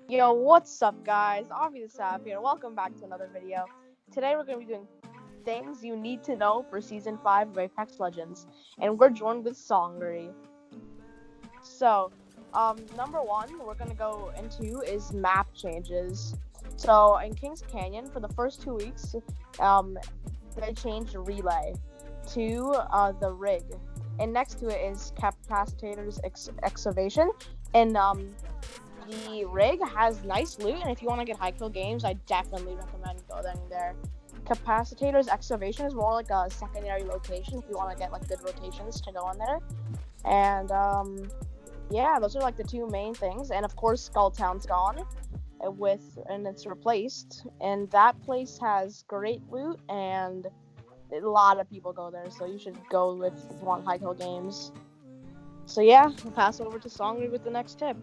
Yo, what's up, guys? Obvious Sap here. Welcome back to another video. Today we're going to be doing things you need to know for Season 5 of Apex Legends. And we're joined with Songri. So, number one we're going to go into is map changes. So, in Kings Canyon, for the first 2 weeks, they changed Relay to the Rig. And next to it is Capacitor's Excavation. And, the Rig has nice loot, and if you want to get high kill games, I definitely recommend going there. Capacitor's Excavation is more like a secondary location if you want to get like good rotations to go on there. And yeah, those are like the two main things. And of course, Skulltown's gone and it's replaced. And that place has great loot, and a lot of people go there, so you should go if you want high kill games. So yeah, I'll pass over to Songri with the next tip.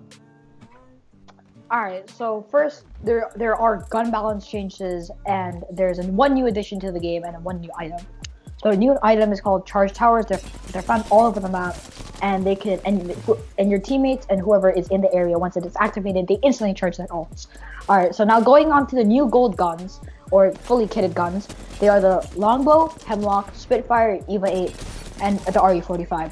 Alright, so first, there are gun balance changes, and there's one new addition to the game and one new item. So the new item is called Charge Towers. They're found all over the map, and they can and your teammates and whoever is in the area, once it is activated, they instantly charge their ults. Alright, so now going on to the new gold guns, or fully kitted guns, they are the Longbow, Hemlock, Spitfire, Eva 8, and the RE45.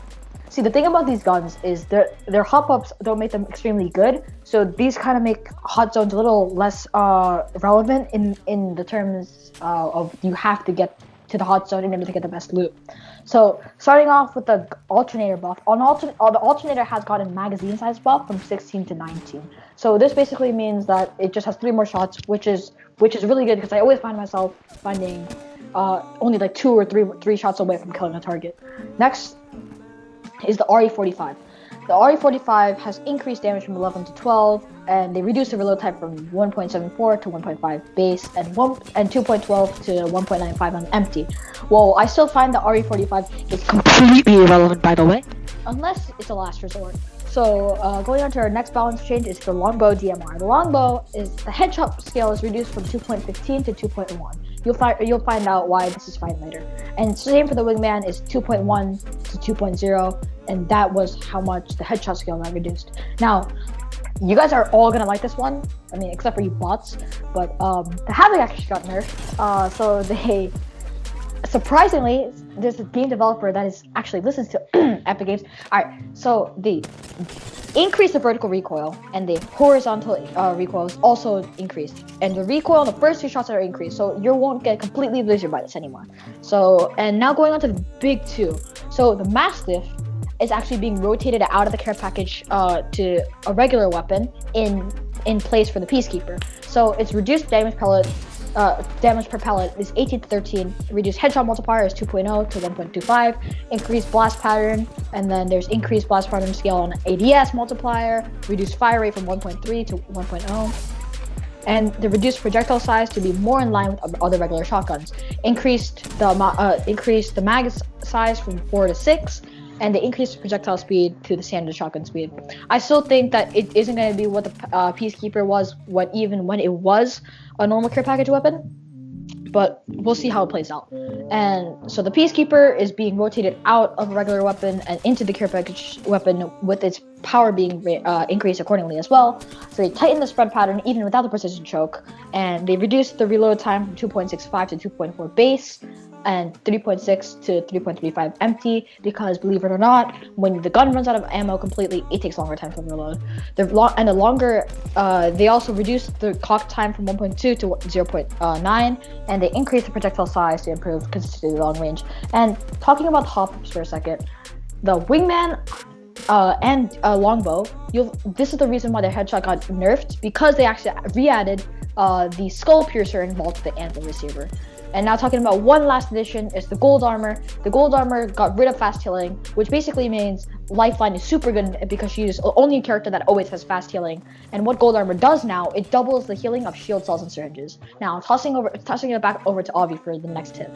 See, the thing about these guns is their hop-ups don't make them extremely good, so these kind of make hot zones a little less relevant in the terms of you have to get to the hot zone in order to get the best loot. So, starting off with the alternator buff, the alternator has gotten magazine size buff from 16 to 19. So this basically means that it just has 3 more shots, which is really good because I always find myself finding only like 2 or 3 shots away from killing a target. Next is the RE45. The RE45 has increased damage from 11 to 12, and they reduced the reload time from 1.74 to 1.5 base and 2.12 to 1.95 on empty. Well, I still find the RE45 is completely irrelevant, by the way, unless it's a last resort. So going on to our next balance change is the Longbow Dmr. The Longbow is the headshot scale is reduced from 2.15 to 2.1. You'll find out why this is fine later. And same for the Wingman is 2.1 to 2.0, and that was how much the headshot scale got reduced. Now, you guys are all gonna like this one. I mean, except for you bots. But the Havoc actually got nerfed. So they surprisingly, there's a game developer that actually listens to Epic Games. Alright, so the increase the vertical recoil and the horizontal recoil is also increased, and the recoil on the first 2 shots are increased, so you won't get completely lasered by this anymore. So, and now going on to the big 2. So the Mastiff is actually being rotated out of the care package to a regular weapon in place for the Peacekeeper. So it's reduced damage per pellet is 18 to 13, reduced headshot multiplier is 2.0 to 1.25, increased blast pattern, and then there's increased blast pattern scale on ADS multiplier, reduced fire rate from 1.3 to 1.0, and the reduced projectile size to be more in line with other regular shotguns, increased the mag size from 4 to 6, and the increased projectile speed to the standard shotgun speed. I still think that it isn't going to be what the Peacekeeper was, even when it was a normal care package weapon, but we'll see how it plays out. And so the Peacekeeper is being rotated out of a regular weapon and into the care package weapon, with its power being increased accordingly as well. So they tighten the spread pattern even without the precision choke, and they reduced the reload time from 2.65 to 2.4 base and 3.6 to 3.35 empty, because believe it or not, when the gun runs out of ammo completely, it takes longer time to reload. They also reduced the cock time from 1.2 to 0.9, and they increased the projectile size to improve consistency long range. And talking about hop-ups for a second, the Wingman and Longbow, this is the reason why their headshot got nerfed, because they actually re-added the Skull Piercer involved with the Antler Receiver. And now talking about one last addition is the Gold Armor. The Gold Armor got rid of fast healing, which basically means Lifeline is super good because she's the only character that always has fast healing. And what Gold Armor does now, it doubles the healing of shield cells and syringes. Now, tossing it back over to Avi for the next tip.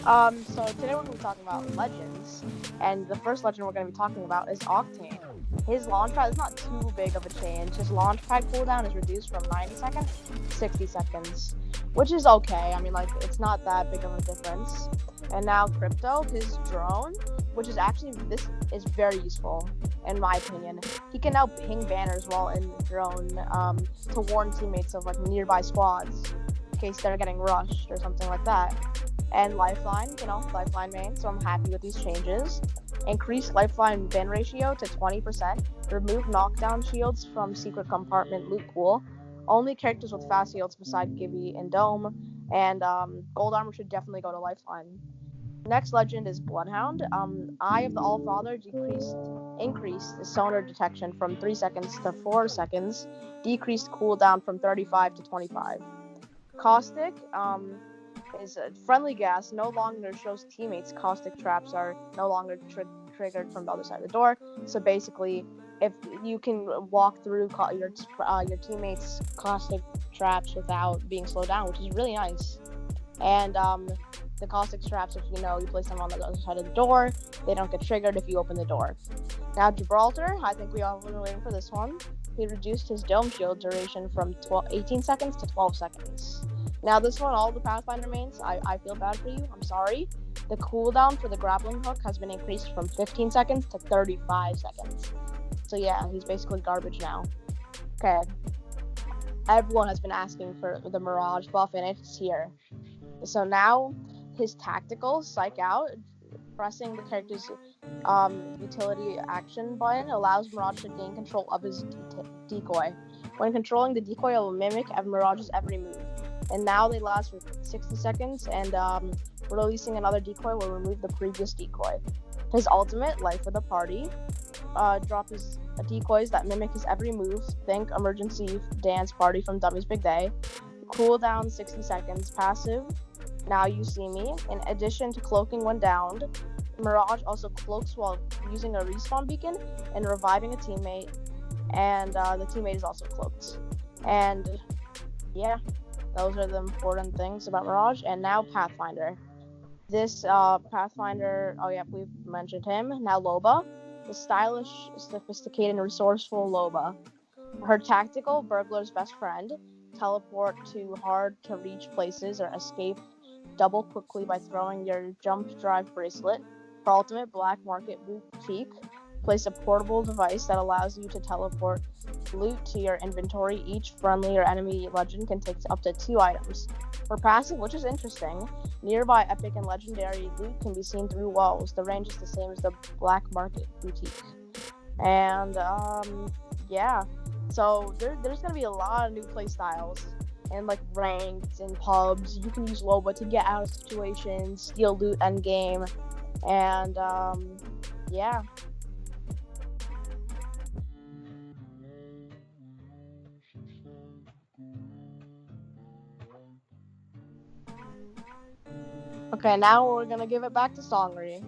So today we're going to be talking about legends, and the first legend we're going to be talking about is Octane. His launch pad is not too big of a change. His launch pad cooldown is reduced from 90 seconds to 60 seconds, which is okay. I mean, like, it's not that big of a difference. And now Crypto, his drone, which is actually, this is very useful. in my opinion. He can now ping banners while in drone to warn teammates of like nearby squads in case they're getting rushed or something like that. And Lifeline, Lifeline main, so I'm happy with these changes. Increase Lifeline bin ratio to 20%. Remove knockdown shields from secret compartment loot pool. Only characters with fast shields beside Gibby and Dome. And gold armor should definitely go to Lifeline. Next legend is Bloodhound. Eye of the Allfather increased the sonar detection from 3 seconds to 4 seconds. Decreased cooldown from 35 to 25. Caustic is a friendly gas, no longer shows teammates. Caustic traps are no longer triggered from the other side of the door. So basically, if you can walk through your teammates' caustic traps without being slowed down, which is really nice. And the caustic traps, if you place them on the other side of the door, they don't get triggered if you open the door. Now Gibraltar, I think we all were waiting for this one. He reduced his dome shield duration from 18 seconds to 12 seconds. Now this one, all the Pathfinder mains, I feel bad for you, I'm sorry. The cooldown for the grappling hook has been increased from 15 seconds to 35 seconds. So yeah, he's basically garbage now. Okay. Everyone has been asking for the Mirage buff, and it's here. So now, his tactical, Psych Out, pressing the character's utility action button allows Mirage to gain control of his decoy. When controlling the decoy, it will mimic Mirage's every move. And now they last for 60 seconds, and releasing another decoy will remove the previous decoy. His ultimate, Life of the Party, drop his decoys that mimic his every move. Think Emergency Dance Party from Dummy's Big Day. Cooldown 60 seconds. Passive, Now You See Me. In addition to cloaking when downed, Mirage also cloaks while using a respawn beacon and reviving a teammate, and the teammate is also cloaked. And yeah, those are the important things about Mirage. And now Pathfinder. This Pathfinder, we've mentioned him. Now Loba, the stylish, sophisticated, and resourceful Loba. Her tactical, burglar's best friend, teleport to hard-to-reach places or escape double quickly by throwing your jump drive bracelet. Her ultimate, Black Market Boutique, place a portable device that allows you to teleport loot to your inventory. Each friendly or enemy legend can take up to 2 items. For passive, which is interesting, nearby epic and legendary loot can be seen through walls. The range is the same as the Black Market Boutique. And yeah, so there's gonna be a lot of new playstyles and like ranked and pubs. You can use Loba to get out of situations, steal loot endgame, and yeah. Okay, now we're gonna give it back to Songri.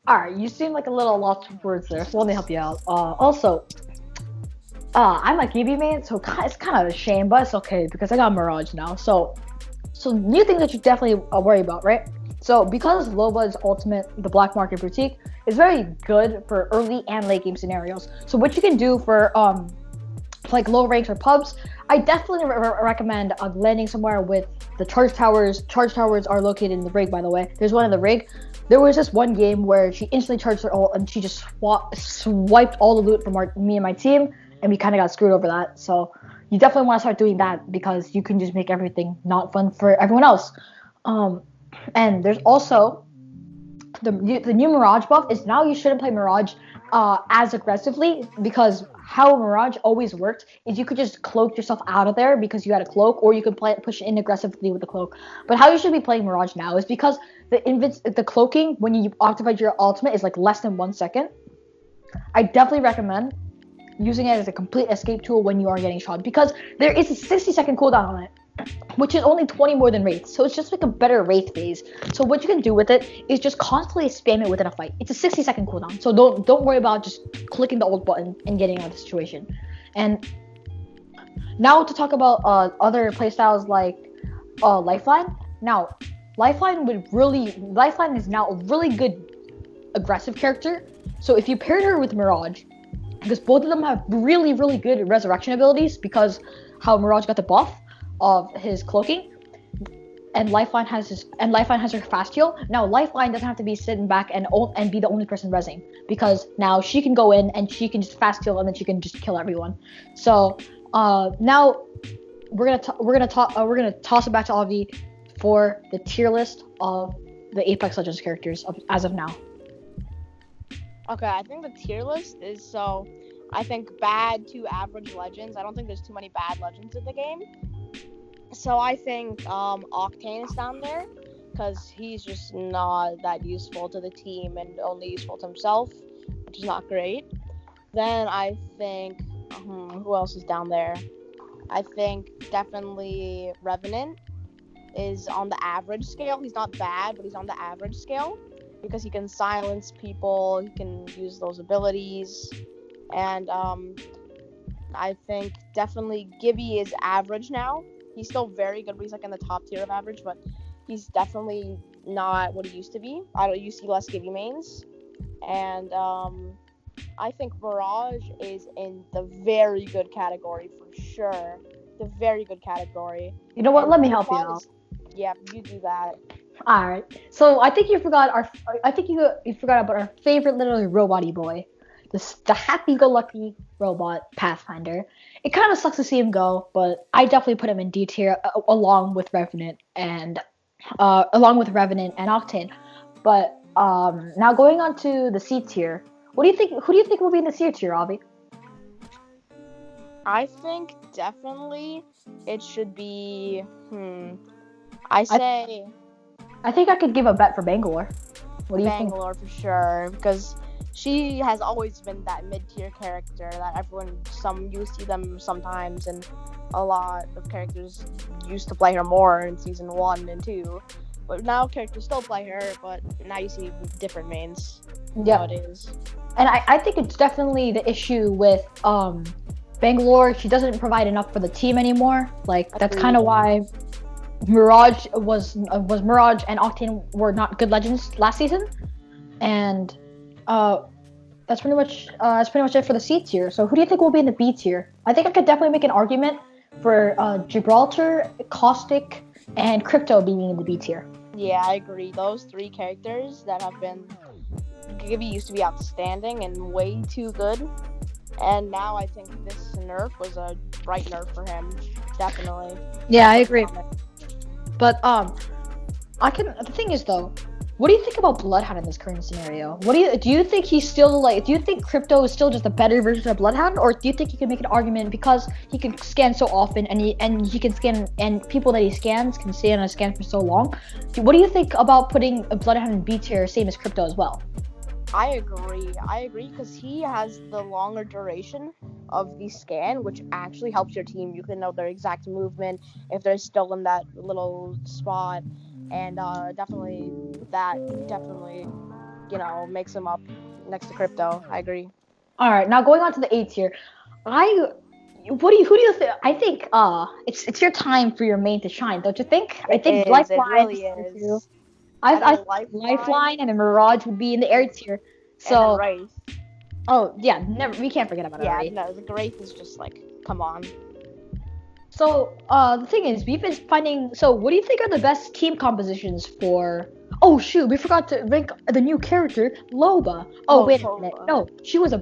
Alright, you seem like a little lost for words there, so let me help you out. Also, I'm a Gibby main, so it's kind of a shame, but it's okay because I got Mirage now. So new thing that you definitely worry about, right? So because Loba's ultimate, the Black Market Boutique, is very good for early and late game scenarios. So what you can do for like low ranks or pubs, I definitely recommend landing somewhere with the charge towers. Charge towers are located in the rig, by the way. There's one in the rig. There was this one game where she instantly charged her ult and she just swiped all the loot from me and my team, and we kind of got screwed over that. So you definitely want to start doing that because you can just make everything not fun for everyone else. And there's also the new Mirage buff is now you shouldn't play Mirage as aggressively, because how Mirage always worked is you could just cloak yourself out of there because you had a cloak, or you could push in aggressively with the cloak. But how you should be playing Mirage now is because the cloaking when you activate your ultimate is like less than 1 second. I definitely recommend using it as a complete escape tool when you are getting shot, because there is a 60-second cooldown on it, which is only 20 more than Wraith. So it's just like a better Wraith phase. So what you can do with it is just constantly spam it within a fight. It's a 60-second cooldown, so don't worry about just clicking the ult button and getting out of the situation. And now to talk about other playstyles like Lifeline. Now, Lifeline is now a really good aggressive character. So if you paired her with Mirage, because both of them have really, really good resurrection abilities, because how Mirage got the buff of his cloaking, and Lifeline has her fast heal. Now Lifeline doesn't have to be sitting back and be the only person rezzing, because now she can go in and she can just fast heal and then she can just kill everyone. So now we're gonna toss it back to Avi for the tier list of the Apex Legends characters as of now. Okay, I think the tier list is so. I think bad to average legends. I don't think there's too many bad legends in the game. So I think Octane is down there because he's just not that useful to the team and only useful to himself, which is not great. Then I think who else is down there? I think definitely Revenant is on the average scale. He's not bad, but he's on the average scale because he can silence people. He can use those abilities, and I think definitely Gibby is average now. He's still very good, but he's like in the top tier of average, but he's definitely not what he used to be. You see less Gibby mains. And I think Mirage is in the very good category for sure. The very good category. You know what? Let me help you out. Yeah, you do that. All right. So I think you forgot you forgot about our favorite little robot-y boy, the happy-go-lucky robot Pathfinder. It kind of sucks to see him go, but I definitely put him in D tier along with Revenant and Octane. But now going on to the C tier, who do you think will be in the C tier, Avi? I think definitely it should be I think I could give a bet for Bangalore. What do you think? Bangalore for sure, because she has always been that mid-tier character that you see them sometimes, and a lot of characters used to play her more in season 1 and 2. But now characters still play her, but now you see different mains nowadays. And I think it's definitely the issue with Bangalore. She doesn't provide enough for the team anymore. Like, that's kind of why Mirage was Mirage and Octane were not good legends last season. And that's pretty much it for the C tier. So who do you think will be in the B tier? I think I could definitely make an argument for Gibraltar, Caustic, and Crypto being in the B tier. Yeah, I agree. Those 3 characters that have been Gibby used to be outstanding and way too good, and now I think this nerf was a right nerf for him. Definitely. Yeah, I agree. But the thing is though, what do you think about Bloodhound in this current scenario? Do you think he's still do you think Crypto is still just a better version of Bloodhound, or do you think you can make an argument because he can scan so often and he can scan, and people that he scans can stay on a scan for so long? What do you think about putting a Bloodhound in B tier, same as Crypto as well? I agree because he has the longer duration of the scan, which actually helps your team. You can know their exact movement if they're still in that little spot, and definitely makes him up next to Crypto. I agree. All right, now going on to the A tier, who do you think? I think it's your time for your main to shine, don't you think? I think Lifeline is. Lifeline and a Mirage would be in the air tier. So Wraith. Oh yeah, we can't forget about it. Wraith. Yeah, no, the Wraith is just like, come on. So the thing is, we've been finding. So what do you think are the best team compositions for? Oh shoot, we forgot to rank the new character, Loba. Oh wait a minute, no, she was a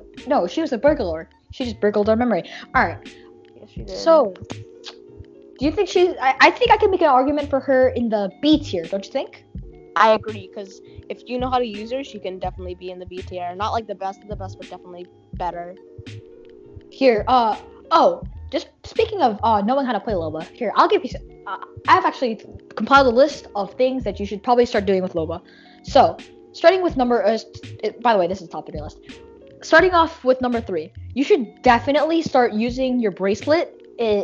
burglar. She just burgled our memory. All right. Yes, she did. So, do you think I think I can make an argument for her in the B tier, don't you think? I agree, because if you know how to use her, she can definitely be in the B tier. Not like the best of the best, but definitely better. Here, just speaking of knowing how to play Loba, here, I'll give you I've actually compiled a list of things that you should probably start doing with Loba. So, starting with by the way, this is top 3 list. Starting off with number 3, you should definitely start using your bracelet.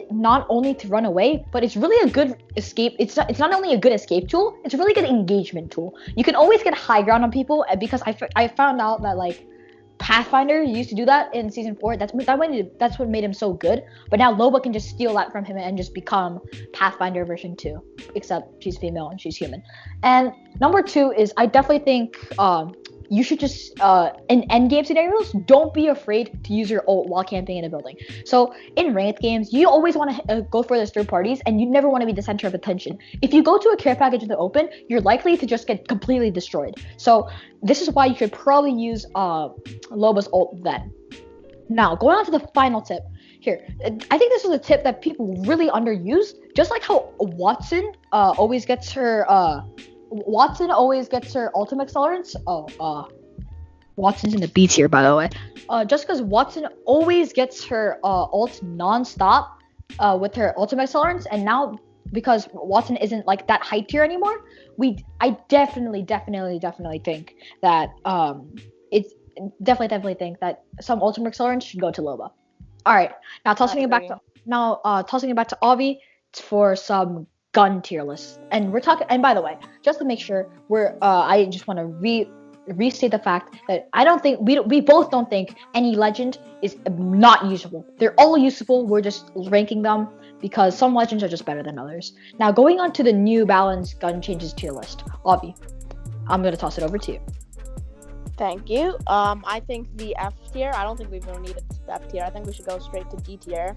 Not only to run away, but it's really a good escape. It's not only a good escape tool, it's a really good engagement tool. You can always get high ground on people, because I found out that like Pathfinder used to do that in season 4. That's what made him so good. But now Loba can just steal that from him and just become Pathfinder version 2, except she's female and she's human. And number 2 is, I definitely think you should just in endgame scenarios, don't be afraid to use your ult while camping in a building. So in ranked games, you always want to go for those third parties, and you never want to be the center of attention. If you go to a care package in the open, you're likely to just get completely destroyed. So this is why you should probably use Loba's ult then. Now, going on to the final tip here, I think this is a tip that people really underuse. Just like how Watson always gets her ultimate accelerants. Watson's in the B tier, by the way. Just because Watson always gets her ult non-stop with her ultimate accelerants, and now because Watson isn't like that high tier anymore, I definitely think that it's definitely think that some ultimate accelerants should go to Loba. All right, now tossing it back to Avi for some gun tier list, and we're talking. And by the way, just to make sure, I just want to restate the fact that I don't think we both don't think any legend is not usable. They're all usable. We're just ranking them because some legends are just better than others. Now going on to the new balanced gun changes tier list, Avi, I'm gonna toss it over to you. Thank you. I think the F tier. I don't think we even need a F tier. I think we should go straight to D tier.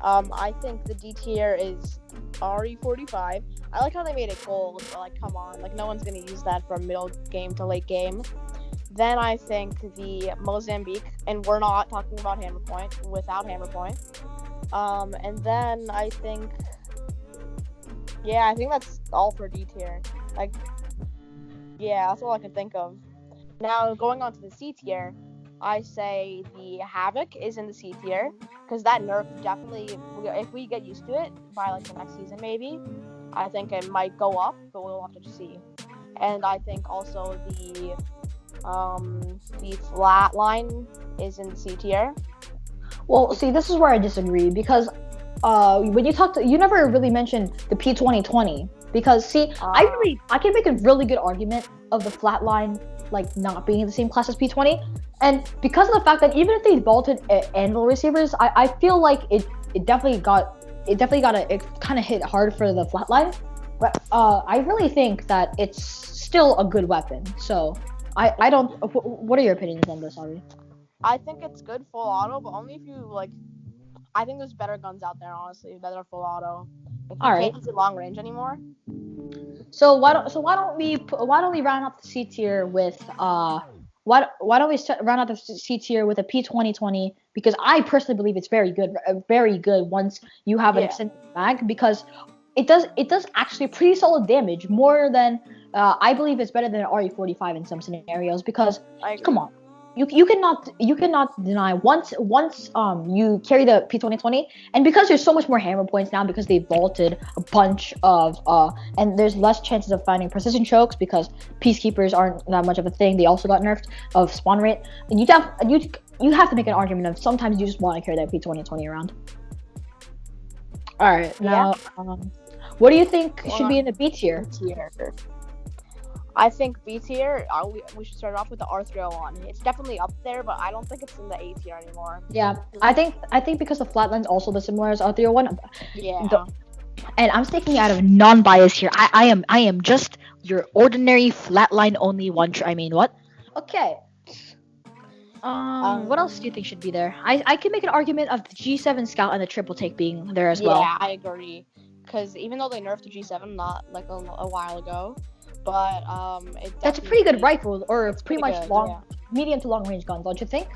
I think the D tier is RE45. I like how they made it gold, but like, come on, like no one's gonna use that from middle game to late game. Then I think the Mozambique, and we're not talking about Hammer Point, without Hammer Point. And then I think that's all for D tier. Like, yeah, that's all I can think of. Now, going on to the C tier, I say the Havoc is in the C tier, because that nerf definitely, if we get used to it by like the next season maybe, I think it might go up, but we'll have to see. And I think also the Flatline is in the C tier. Well, see, this is where I disagree, because when you never really mentioned the P2020, because see, I can make a really good argument of the Flatline like not being in the same class as P20, and because of the fact that even if they vaulted anvil receivers, I feel like it definitely kind of hit hard for the Flatline, but I really think that it's still a good weapon. So I don't. What are your opinions on this, Ari? I think it's good full auto, but only if you like. I think there's better guns out there, honestly, better full auto. If you can't use it long range anymore. So why don't we round out the C tier with why don't we round out the C tier with a P2020, because I personally believe it's very good once you have an extended mag, because it does actually pretty solid damage, more than I believe it's better than an RE45 in some scenarios, because come on. You cannot deny once you carry the P2020, and because there's so much more hammer points now, because they vaulted a bunch of and there's less chances of finding precision chokes because peacekeepers aren't that much of a thing. They also got nerfed of spawn rate, and you have to make an argument of sometimes you just want to carry that P2020 around. All right, now what do you think should be in the B tier? I think B tier, we should start off with the R301. It's definitely up there, but I don't think it's in the A tier anymore. Yeah, I think because the Flatline's also the similar as R301. Yeah. And I'm speaking out of non-bias here. I am just your ordinary Flatline only one. What? Okay. What else do you think should be there? I can make an argument of the G7 Scout and the triple take being there as well. Yeah, I agree. Because even though they nerfed the G7 not like a while ago, but that's a pretty good rifle, or pretty much good, medium to long range gun, don't you think?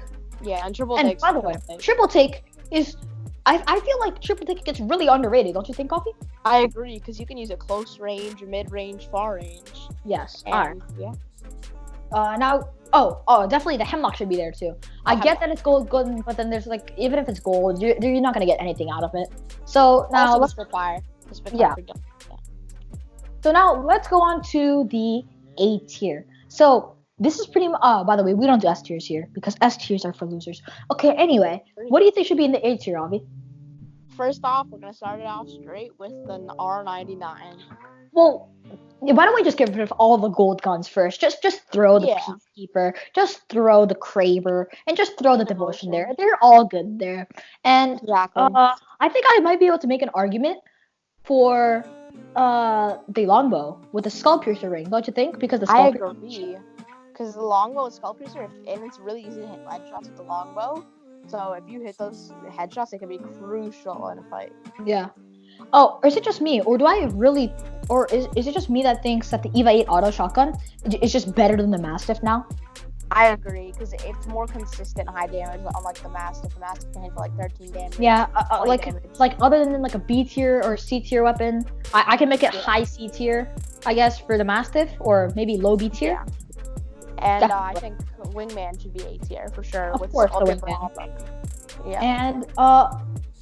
Yeah, and triple take. By the way, triple take is, I feel like triple take gets really underrated, don't you think, Coffee? I agree, because you can use it close range, mid range, far range. Yes. And, yeah. Now, definitely the Hemlock should be there too. I get that it's gold, but then there's like, even if it's gold, you're not gonna get anything out of it. So now let's Spitfire. Yeah. So now let's go on to the A tier. So this is pretty much, by the way, we don't do S tiers here because S tiers are for losers. Okay, anyway, what do you think should be in the A tier, Avi? First off, we're going to start it off straight with an R99. Well, why don't we just get rid of all the gold guns first? Just throw the Peacekeeper, just throw the Kraber, and just throw the Devotion there. They're all good there. And I think I might be able to make an argument for the Longbow with the Skull Piercer ring, don't you think? Because the Skull Piercer. Because the longbow is skull piercer, and it's really easy to hit headshots with the longbow. So if you hit those headshots, it can be crucial in a fight. Yeah. Oh, or is it just me? Or do I really... Or is it just me that thinks that the EVA 8 auto shotgun is just better than the Mastiff now? I agree, because it's more consistent high damage, unlike the Mastiff. The Mastiff can hit for like 13 damage. Yeah, 20 like damage. like other than like a B tier or C tier weapon, I can make it high C tier, I guess, for the Mastiff, or maybe low B tier. Yeah. And I think Wingman should be A tier for sure. Of with course, the Ultimate Wingman. Brawl. Yeah. And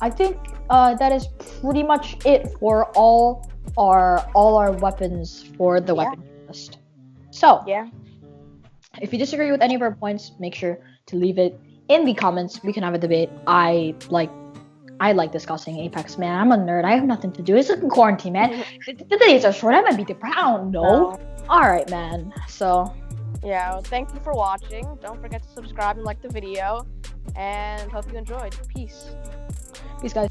I think that is pretty much it for all our weapons for the weapon list. So Yeah. if you disagree with any of our points, make sure to leave it in the comments. We can have a debate. I like discussing Apex, man. I'm a nerd. I have nothing to do. It's like quarantine, man. The days are short. I'm gonna beat the crown. No. Alright, man. So Yeah, well, thank you for watching. Don't forget to subscribe and like the video. And hope you enjoyed. Peace. peace, guys.